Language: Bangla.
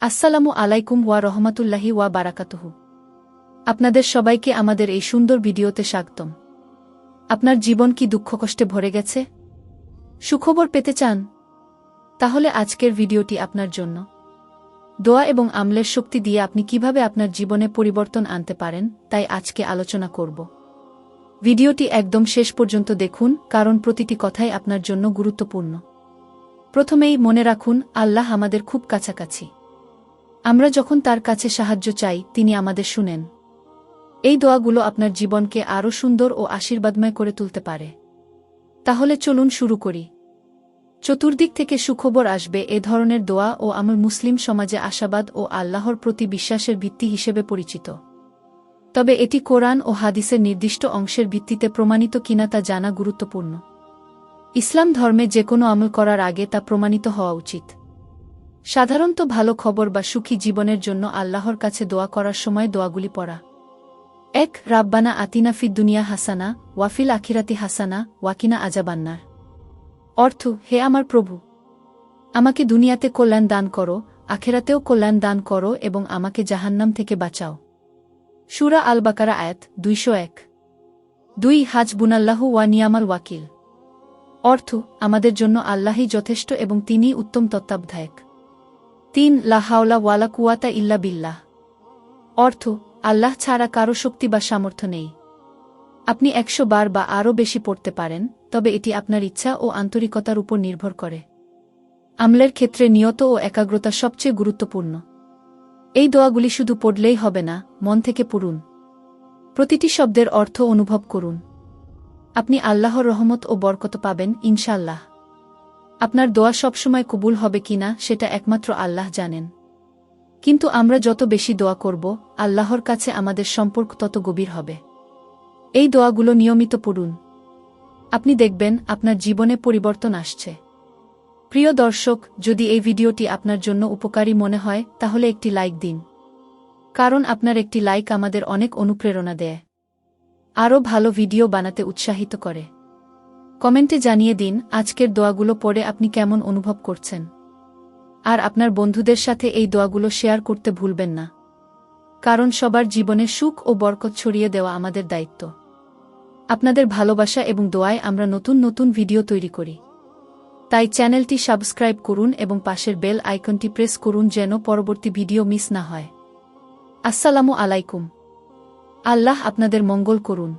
আসসালামু আলাইকুম ওয়া রহমাতুল্লাহি ওয়া বারাকাতুহু। আপনাদের সবাইকে আমাদের এই সুন্দর ভিডিওতে স্বাগতম। আপনার জীবন কি দুঃখ কষ্টে ভরে গেছে? সুখবর পেতে চান? তাহলে আজকের ভিডিওটি আপনার জন্য। দোয়া এবং আমলের শক্তি দিয়ে আপনি কিভাবে আপনার জীবনে পরিবর্তন আনতে পারেন, তাই আজকে আলোচনা করব। ভিডিওটি একদম শেষ পর্যন্ত দেখুন, কারণ প্রতিটি কথাই আপনার জন্য গুরুত্বপূর্ণ। প্রথমেই মনে রাখুন, আল্লাহ আমাদের খুব কাছাকাছি। আমরা যখন তার কাছে সাহায্য চাই, তিনি আমাদের শুনেন। এই দোয়াগুলো আপনার জীবনকে আরও সুন্দর ও আশীর্বাদময় করে তুলতে পারে। তাহলে চলুন শুরু করি। চতুর্দিক থেকে সুখবর আসবে এ ধরনের দোয়া ও আমল মুসলিম সমাজে আশাবাদ ও আল্লাহর প্রতি বিশ্বাসের ভিত্তি হিসেবে পরিচিত। তবে এটি কোরআন ও হাদিসের নির্দিষ্ট অংশের ভিত্তিতে প্রমাণিত কিনা তা জানা গুরুত্বপূর্ণ। ইসলাম ধর্মে যে কোনো আমল করার আগে তা প্রমাণিত হওয়া উচিত। সাধারণত ভালো খবর বা সুখী জীবনের জন্য আল্লাহর কাছে দোয়া করার সময় দোয়াগুলি পড়া। ১. রাব্বানা আতিনা ফিদ দুনিয়া হাসানা ওয়াফিল আখিরাতি হাসানা ওয়াকিনা আজাবান্নার। অর্থ, হে আমার প্রভু, আমাকে দুনিয়াতে কল্যাণ দান করো, আখিরাতেও কল্যাণ দান করো এবং আমাকে জাহান্নাম থেকে বাঁচাও। সূরা আল বাকারা আয়াত ২০১। ২. হাসবুনাল্লাহু ওয়া নিয়ামাল ওয়াকিল। অর্থ, আমাদের জন্য আল্লাহই যথেষ্ট এবং তিনিই উত্তম তত্ত্বাবধায়ক। ৩. লা হাওলা ওয়ালা কুওয়াতা ইল্লা বিল্লাহ। অর্থ, আল্লাহ ছাড়া কারো শক্তি বা সামর্থ্য নেই। আপনি ১০০ বার বা আরও বেশি পড়তে পারেন, তবে এটি আপনার ইচ্ছা ও আন্তরিকতার উপর নির্ভর করে। আমলের ক্ষেত্রে নিয়ত ও একাগ্রতা সবচেয়ে গুরুত্বপূর্ণ। এই দোয়াগুলি শুধু পড়লেই হবে না, মন থেকে পড়ুন। প্রতিটি শব্দের অর্থ অনুভব করুন। আপনি আল্লাহর রহমত ও বরকত পাবেন ইনশাআল্লাহ। আপনার দোয়া সবসময় কবুল হবে কিনা সেটা একমাত্র আল্লাহ জানেন। কিন্তু আমরা যত বেশি দোয়া করব, আল্লাহর কাছে আমাদের সম্পর্ক তত গভীর হবে। এই দোয়াগুলো নিয়মিত পড়ুন। আপনি দেখবেন আপনার জীবনে পরিবর্তন আসছে। প্রিয় দর্শক, যদি এই ভিডিওটি আপনার জন্য উপকারী মনে হয় তাহলে একটি লাইক দিন। কারণ আপনার একটি লাইক আমাদের অনেক অনুপ্রেরণা দেয়, আরও ভালো ভিডিও বানাতে উৎসাহিত করে। কমেন্টে জানিয়ে দিন আজকের দোয়াগুলো পড়ে আপনি কেমন অনুভব করছেন। আর আপনার বন্ধুদের সাথে এই দোয়াগুলো শেয়ার করতে ভুলবেন না, কারণ সবার জীবনে সুখ ও বরকত ছড়িয়ে দেওয়া আমাদের দায়িত্ব। আপনাদের ভালোবাসা এবং দোয়ায় আমরা নতুন নতুন ভিডিও তৈরি করি। তাই চ্যানেলটি সাবস্ক্রাইব করুন এবং পাশের বেল আইকনটি প্রেস করুন যেন পরবর্তী ভিডিও মিস না হয়। আসসালামু আলাইকুম। আল্লাহ আপনাদের মঙ্গল করুন।